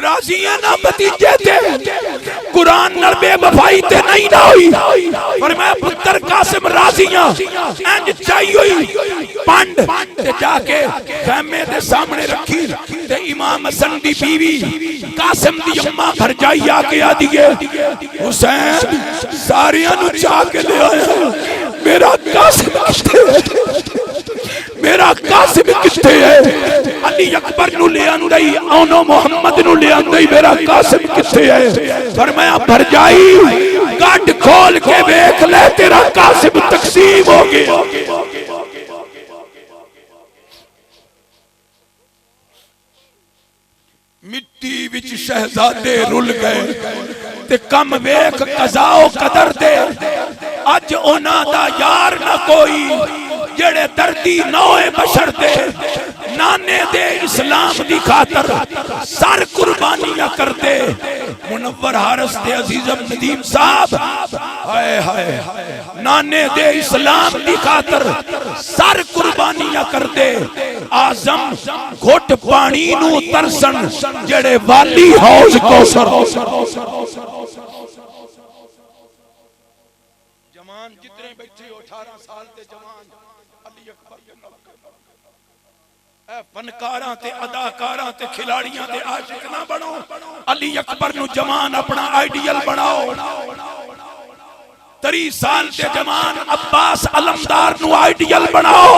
راضی ہے نا بتیجے تے، قرآن نال بے وفائی تے نہیں نہ ہوئی، فرمایا پتر قاسم راضیاں انج چاہی ہوئی، پانڈ تے جا کے خیمے دے سامنے رکھی تے امام حسن دی بیوی قاسم دی اماں گھر جائی آکے آدھیے حسین ساریاں نو چاہ کے لے آیا، میرا قاسم کتے ہے، میرا قاسم کتے ہے، علی اکبر نو لے آنو رہی، آنو محمد نو لے آنو رہی، میرا قاسم کتے ہے، فرمایا بھر جائی گاڑ کھول کے بیک لے تیرا قاسم تقسیم ہو گیا۔ مٹی وچ شہزادے رل گئے تے کم ویکھ قضا و قدر دے اج انہاں دا یار نہ کوئی جڑے دردی نوئے بشر دے نانے دے اسلام دی خاطر سر قربانیاں کر دے منور حارس دے عزیزم ندیم صاحب ہائے ہائے نانے دے اسلام دی خاطر سر قربانیاں کر دے آزم گھٹ پانی نو ترسن جڑے والی حوض کوثر جوان جتنے بیٹھے ہو 18 سال تے جوان علی اکبر کے نام اے فنکاراں تے اداکاراں تے کھلاڑیاں تے عاشق نہ بنو علی اکبر نو جوان اپنا آئیڈیل بناؤ 30 سال تے جوان عباس علمدار نو آئیڈیل بناؤ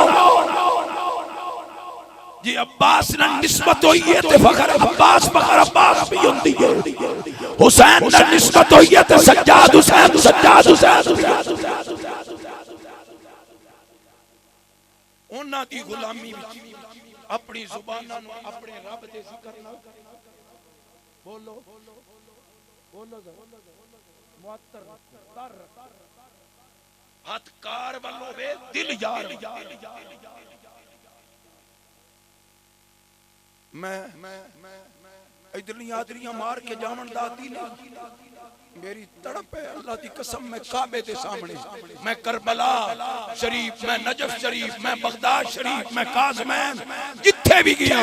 جی عباس نہ نسبت ہوئی ہے تے فخر عباس فخر عباس بھی ہوندی ہے حسین نہ نسبت ہوئی ہے تے سجاد حسین سجاد حسین انہاں دی غلامی وچ اپنی زباناں نو اپنے رب دے ذکر نہ بولو بولو معطر تر ہاتھ کار والو وے دل یار میں ادھرلیاں آدریاں مار کے جامن داتی نہیں میری تڑپ ہے اللہ دی قسم میں کعبے دے سامنے میں کربلا شریف میں نجف شریف میں بغداد شریف میں قازمین جتھے بھی گیا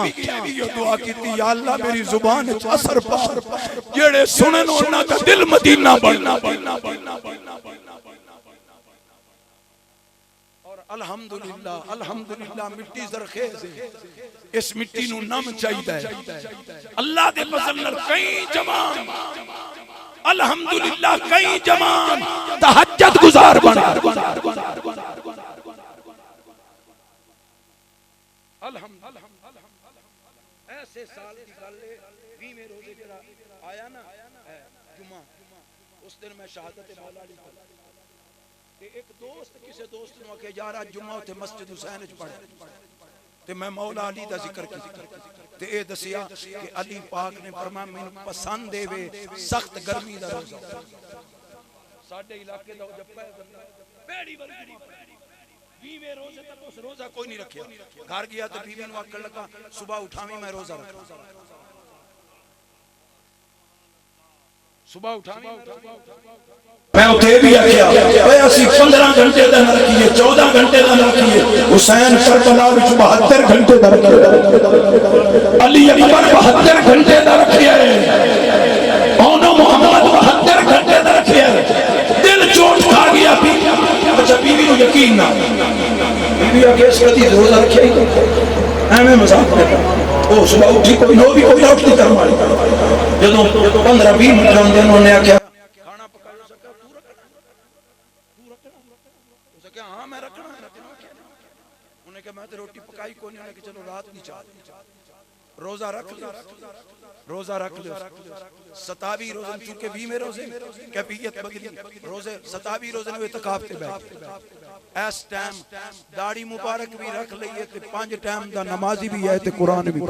یہ دعا کی تھی یا اللہ میری زبان اثر پا جیڑے سنن انہاں کا دل مدینہ بننا اور الحمدللہ مٹی زرخیز ہے اس مٹی نو نم چاہیے اللہ دے فضل نال کئی جوان الحمدللہ کئی جوان تہجد گزار بن ایسے سال کی گل ہے 20 روزے جڑا آیا نا جمعہ اس دن میں شہادت مولا علی پڑھ تے ایک دوست کسے دوست نو کہ یار اج جمعہ تے مسجد حسین وچ پڑھ تے میں مولا علی دا ذکر کیتا تے اے دسیا کہ علی پاک نے فرمایا مینوں پسند اے وے سخت گرمی دا روزہ ساڈے علاقے دا جب پہ بیڑی ورگی 20 روزے تک اس روزہ کوئی نہیں رکھیا گھر گیا تے بیوی نوں آکھن لگا صبح اٹھاویں میں روزہ رکھا صبح اٹھاویں میں اٹھے بھی آکھیا اے اسی 15 گھنٹے دا نہ رکھیے 14 گھنٹے دا نہ رکھیے حسین کربلا وچ 72 گھنٹے دا رکھیا علی اکبر 72 گھنٹے دا رکھیا اونو محمد 72 گھنٹے دا رکھیا دل چوٹ کھا گیا اچھا بیوی نو یقین نہ بیوی آکھے اس کدی روزہ رکھیا ہی ایویں مذاق کرتا او صبح اٹھی کوئی نو بھی کوئی نہ اٹھتی کرم والی جدوں 15-20 منٹ ہوندے انہوں نے آکھیا کھانا پکایا سکا تو رکھنا کہ ہاں میں رکھنا انہیں کہا میں تے روٹی پکائی کو نہیں کہ چلو رات نہیں چاہ روزہ رکھ لیا روزہ رکھ لیا 27 روزے چونکہ 20 میں روزے کیفیت بدلی روزے 27 روزے نے اعتکاف تے بیٹھ اس ٹائم داڑھی مبارک بھی رکھ لئیے تے 5 ٹائم دا نمازی بھی ہے تے قرآن بھی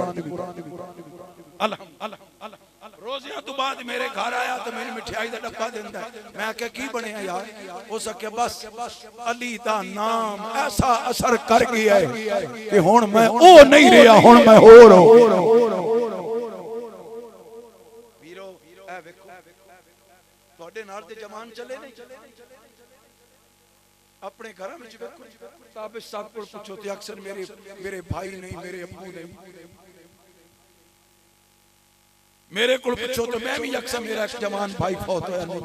روزیاں تو بعد میرے گھر آیا تو میری مٹھائی دا ڈبہ دیندا ہے میں کہ کی بنیا یار ہو سکے بس علی دا نام ایسا اثر کر گیا ہے کہ ہن میں او نہیں رہیا ہن میں ہو رہا ویرو اے ویکھو تواڈے نال تے جوان چلے نہیں اپنے گھراں وچ ویکھو تابش صاحب کو پوچھو تے اکثر میرے بھائی نہیں میرے ابو نہیں میرے کو پوچھو تو میں بھی اکثر میرا ایک جوان بھائی فوت ہویا نہیں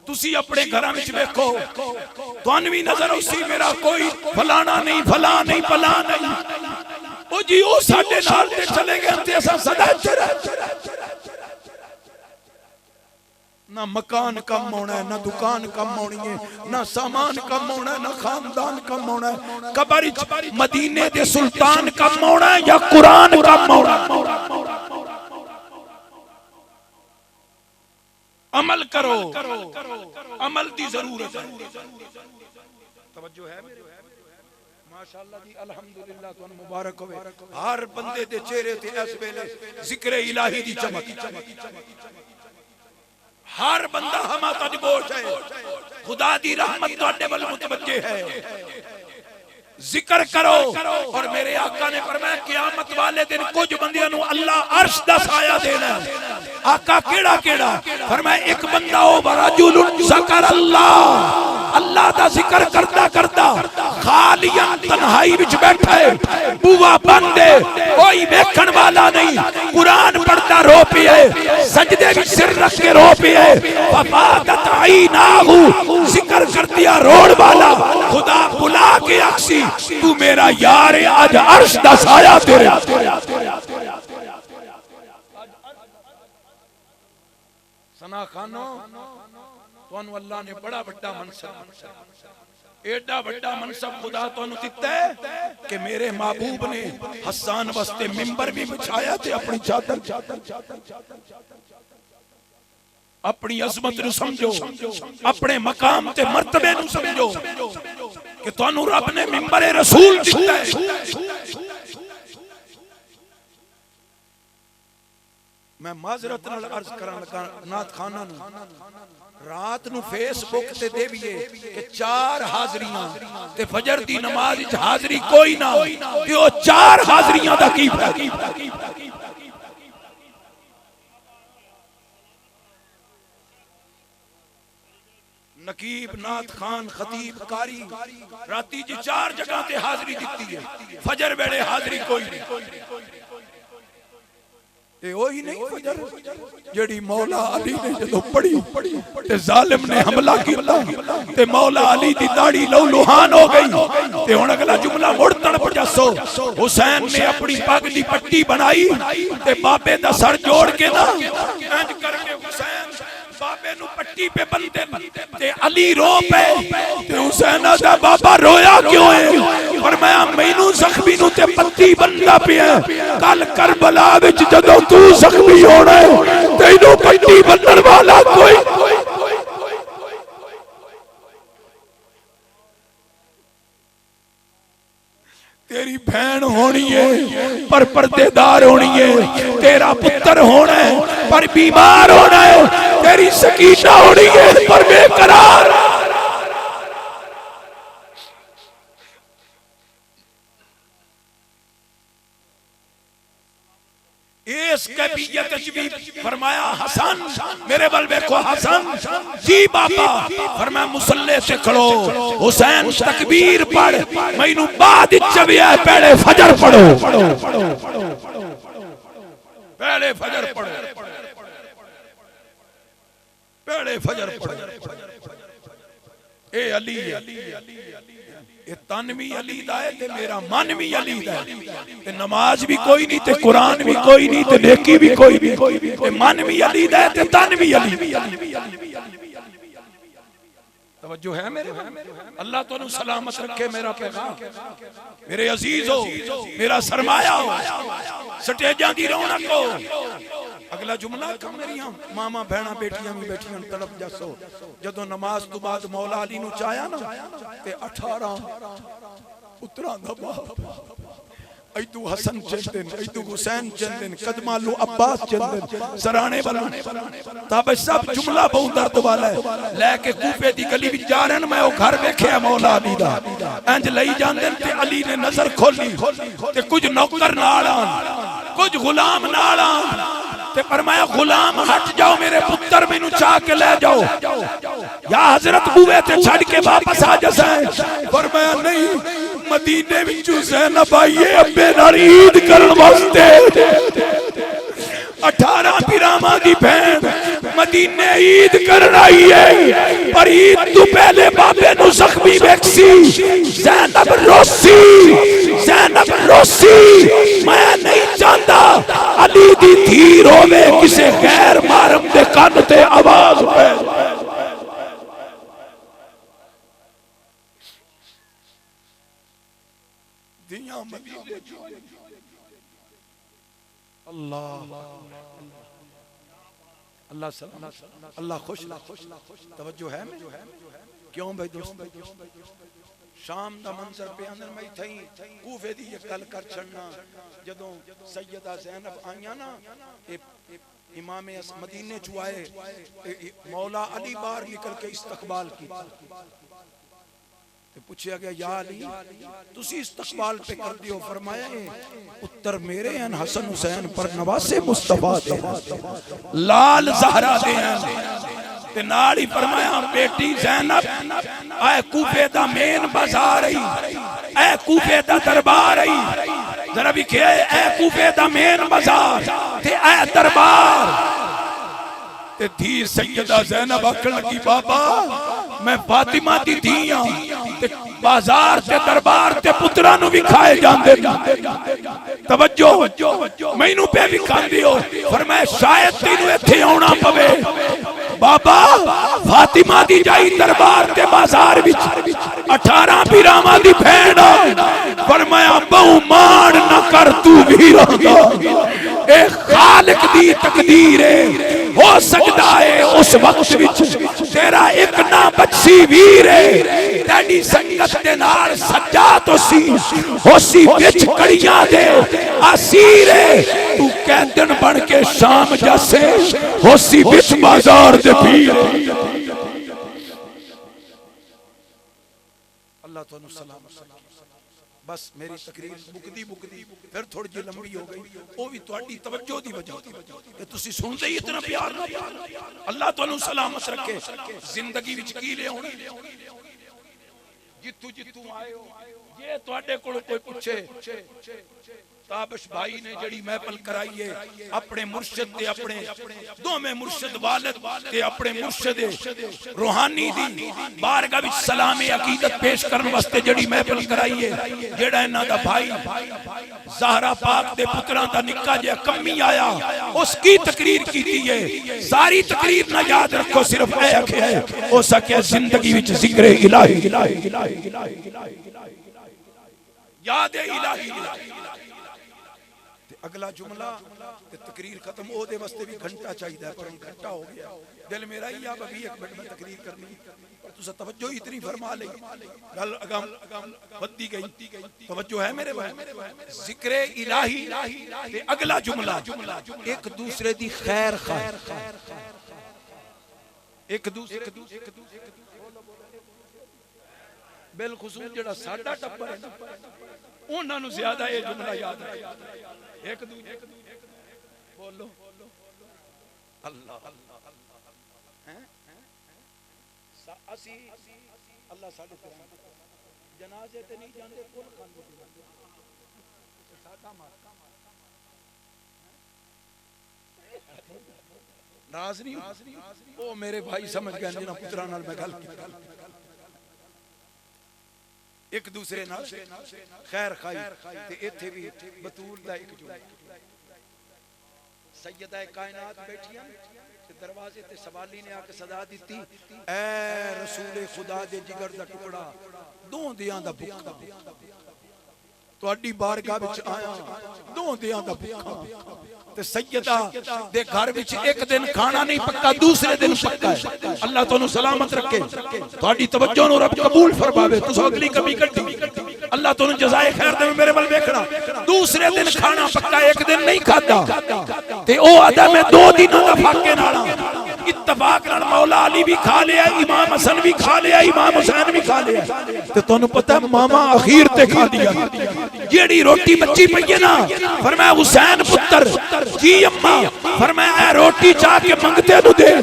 تسی اپنے گھراں وچ ویکھو تانوں وی نظر اسی میرا کوئی فلانا نہیں فلاں نہیں فلاں نہیں او جی او ساڈے نال تے چلے گئے تے اساں سدا نہ مکان کم ہونا ہے نہ دکان کم ہونی ہے نہ سامان کم ہونا ہے نہ خاندان کم ہونا ہے قبر مدینے دے سلطان کم ہونا ہے یا قرآن کم ہونا ہے عمل کرو عمل دی ضرورت ہے توجہ ہے ماشاءاللہ جی الحمدللہ تو مبارک ہوئے ہر بندے دے چہرے تے اس ویلے ذکر الہی دی چمک ہر بندہ ہما تج گوش ہے خدا دی رحمت تواڈے ول متوجہ ہے ذکر کرو اور میرے آقا نے فرمایا قیامت والے دن کچھ بندیاں نو اللہ عرش دا سایہ دینا آقا کیڑا کیڑا فرمایا ایک بندہ ہو ورجل ذکر اللہ اللہ دا ذکر کرتا کرتا خالیاں تنہائی وچ بیٹھا ہے بوا بند ہے کوئی ویکھن والا نہیں قرآن پڑھتا رو پیے سجدے وچ سر رکھ کے رو پیے ففادت عیناہ ذکر کر دیا روڑ والا خدا بلا کے اکسی تو میرا یار آج عرش دا سایہ تیرے سنا خانو تو اللہ نے بڑا بڑا منصب ایڈا بڑا منصب خدا تو دیتا ہے کہ میرے محبوب نے حسان واسطے ممبر بھی بچھایا تھے اپنی چادر اپنی عظمت نو سمجھو اپنے مقام تے مرتبے نو سمجھو کہ تو رب نے ممبر رسول دیتا ہے میں معذرت نال عرض کرن لگا نات خانہ نو رات نو فیس بک تے دے بیے کہ 4 حاضریاں تے فجر دی نماز وچ حاضری کوئی نہ تے او 4 حاضریاں دا کی نقیب نات خان خطیب قاری راتی جی 4 جگہ تے حاضری دیتی ہے فجر ویلے حاضری کوئی نہیں اے وہی نہیں فجر جڑی مولا علی نے جدو پڑھی تے ظالم نے حملہ کیتا تے مولا علی دی داڑھی لو لوہان ہو گئی تے ہن اگلا جملہ مڑ تڑپ جاسو حسین نے اپنی پگ دی پٹی بنائی تے بابے دا سر جوڑ کے نا انج کر کے حسین بابے نو پٹی پہ بندے تے علی رو پے تے حسین دا بابا رویا کیوں ہے فرمایا مینوں زخمی نو تے پٹی بندا پیا کل کربلا وچ جدوں تو زخمی ہونا ہے تینوں پٹی بنن والا کوئی تیری بہن ہونی ہے پر پردے دار ہونی ہے تیرا پتر ہونا ہے پر بیمار ہونا ہے تیری سکینہ ہونی ہے پر بے قرار اس کیفیت بھی فرمایا حسن میرے بل بیکھو حسن جی بابا فرمایا مصلی سے کھڑو حسین تکبیر پڑھ مینوں بعد چویا پہلے فجر پڑھو پہلے فجر پڑھو پہلے فجر پڑھو اے علی اے تن بھی علی دا ہے تے میرا من بھی علی دا ہے تے نماز بھی کوئی نہیں تے قرآن بھی کوئی نہیں تے نیکی بھی کوئی نہیں تے من بھی علی دا ہے تے تن بھی علی توجہ ہے میرے اللہ تو انہوں سلامت رکھے میرا پیغام میرے عزیز ہو میرا سرمایہ ہو سٹیجاں دی رونق ہو اگلا جملہ کم میری ہم ماما بہنا بیٹیاں بھی بیٹیاں طرف جاسو جدو نماز تو بعد مولا علی نو چایا نا تے 18 پتران دا باپ ایدو حسن چندن ایدو حسین چندن قدمالو عباس چندن سرانے والا تابع سب جملہ بہت درد والا ہے لے کے کوفے دی گلی بھی جا رہن میں وہ گھر بیکھے ہیں مولا علی دا انج لئی جاندن تے علی نے نظر کھولی تے کچھ نوکر نالان کچھ غلام نالان تے فرمایا غلام ہٹ جاؤ میرے پتر میں نو چاہ کے لے جاؤ یا حضرت بوے تے چھڑ کے واپس آ جسائیں فرمایا نہیں مدینے وچوں زینب آئیے ابے نال عید کرن واسطے 18 پیراما دی بہن مدینے عید کرن آئیے پر عید تو پہلے بابے نو زخمی ویکسی زینب روسی میں نہیں چاہتا علی دی دھی روے کسے غیر محرم دے کان تے آواز پہ دیاں مدینے اللہ اللہ سلام اللہ خوش توجہ ہے کیوں بھائی دوست شام دا منظر پہ اندر میں تھئی کوفے دی یہ گل کر چھڑنا جدوں سیدہ زینب آئیاں نا امام مدینے چو آئے مولا علی بار نکل کے استقبال کی پوچھیا گیا یا علی تسی استقبال پہ کر دیو فرمایا اتر میرے ہیں حسن حسین پر نواسے مصطفیٰ دے لال زہرہ دے تے نال ہی فرمایا بیٹی زینب اے کوفے دا مین بازار رہی اے کوفے دا دربار رہی ذرا بھی کہے اے کوفے دا مین بازار تے اے دربار تے دھی سیدہ زینب آکھن لگی بابا میں فاطمہ دی دھیاں تے بازار تے دربار تے پترہ نو بھی کھائے جاندے توجہ میں انہوں پہ بھی کھان دیو فرمائے شاید تینوں ایتھے ہونا پوے بابا فاطمہ دی جائی دربار تے بازار بچ 18 پیراما دی بھیڑ فرمایا بہو مان نہ کر تو بھی رہا اے خالق دی تقدیر ہے ہو سکتا ہے اس وقت وچ تیرا ایک نہ بچی ویر ہے تیری سنگت دے نال سجاد ہو سی وچ کڑیاں دے اسیر ہے تو کہندن بن کے شام جیسے ہو سی وچ بازار دے پیر اللہ تعالی سلام بس میری تقریر بکدی پھر تھوڑی جی لمبی ہو گئی وہ بھی تواڈی توجہ دی وجہ کہ تسی سنتے ہی اتنا پیار نہ اللہ تعالی سلامت رکھے زندگی وچ کی لے ہونی جتو آئے ہو یہ تواڈے کول کوئی پوچھے تابش بھائی نے جڑی محفل کرائی ہے اپنے مرشد دے اپنے دو میں مرشد والد تے اپنے مرشد روحانی دی بارگاہ وچ سلام عقیدت پیش کرن واسطے جڑی محفل کرائی ہے جڑا انہاں دا بھائی زہرا پاک دے پتراں دا نکا جہا کمی آیا اس کی تقریر کیتی ہے ساری تقریر نہ یاد رکھو صرف اے آکھے ہے ہو سکے زندگی وچ ذکر الہی یاد الہی اگلا جملہ تقریر ختم ہو دے واسطے بھی گھنٹہ چاہیے پر گھنٹہ ہو گیا دل میرا ہی آپ ابھی ایک منٹ میں تقریر کرنی تو توجہ اتنی فرما لئی گل اگام بدی گئی توجہ ہے میرے بھائی ذکر الہی تے اگلا جملہ ایک دوسرے دی خیر خواہ ایک دوسرے بالخصوص جڑا ساڈا ٹبر ہے انہاں نوں زیادہ یہ جملہ یاد ہے ایک دوسرے بولو اللہ اسی اللہ ساڈے جنازے تے نہیں جاندے کول کھاندے ساڈا مار ناز نہیں او میرے بھائی سمجھ گئے جنہاں پتراں نال میں گل کی ایک دوسرے نال خیر خائی تے ایتھے بھی بطول دا ایک جملہ سیدہ کائنات بیٹھیاں تے دروازے تے سوالی نے آ کے صدا دیتی اے رسول خدا دے جگر دا ٹکڑا دو دیاں دا بھکا تواڈی بارگاہ وچ آیا دو دیاں دا بھکا تے سیدہ دے گھر وچ ایک دن کھانا نہیں پکا دوسرے دن پکا ہے اللہ تعالی سلامت رکھے تواڈی توجہ نو رب قبول فرماوے تساں اگلی کبھی کٹی اللہ تعالی جزائے خیر دے میرے ول ویکھنا دوسرے دن کھانا پکا ایک دن نہیں کھادا تے او آدا میں 2 دنوں دا فاقے نال اتفاق نال مولا علی بھی کھا لیا امام حسن بھی کھا لیا امام حسین بھی کھا لیا تے تانوں پتہ ہے ماما اخیر تے کھا دیا جیڑی روٹی بچی پئی ہے نا فرمایا حسین پتر جی اماں فرمایا اے روٹی چاہ کے منگتے نو دے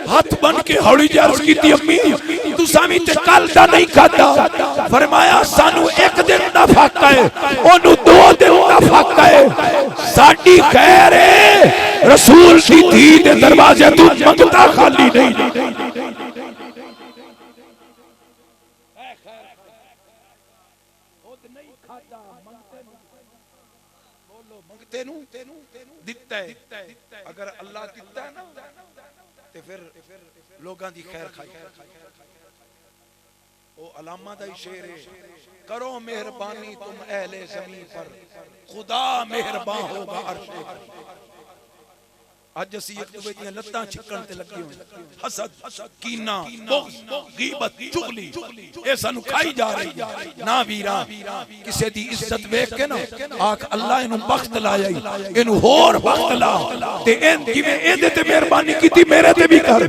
ہاتھ بن کے ہولی جی عرض کیتی امی تساں بھی تے کل دا نہیں کھادا فرمایا سانو ایک دن دا فاقہ ہے اونوں 2 دن دا فاقہ ہے ساڈی خیر ہے رسول دی دھی دے دروازے تو منگتا خالی نہیں دیتا ہے اگر اللہ دیتا ہے نا تے پھر لوگاں دی خیر کھائی او علامہ دا شعر ہے کرو مہربانی تم اہل زمین پر خدا مہربان ہوگا عرش اج اسی ایک دوے دیاں لتاں چھکن تے لگے ہوئے حسد کینہ بغض غیبت چغلی اے سانو کھائی جا رہی نا ویرا کسے دی عزت ویکھ کے نا آکھ اللہ اینو بخت لائی اینو ہور بخت لا تے این جویں اے دے تے مہربانی کیتی میرے تے بھی کر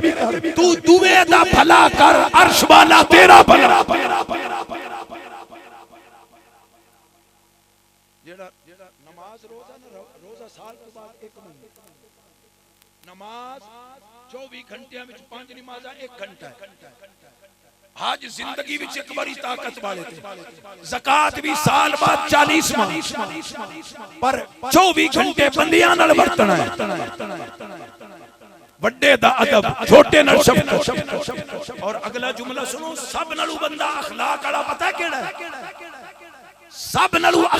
تو دوے دا بھلا کر عرش والا تیرا بھلا جیڑا نماز روزہ نا روزہ سال کے بعد ایک مہینے نماز 24 گھنٹے میں 5 نمازاں 1 گھنٹہ ہے حج زندگی وچ ایک بڑی طاقت والے تھے زکات بھی سال بعد 40 ماہ پر 24 گھنٹے بندیاں نال ورتنا ہے وڈے دا ادب چھوٹے نال شفقت اور اگلا جملہ سنو سب نالوں بندہ اخلاق والا پتہ کیڑا ہے سب نالوں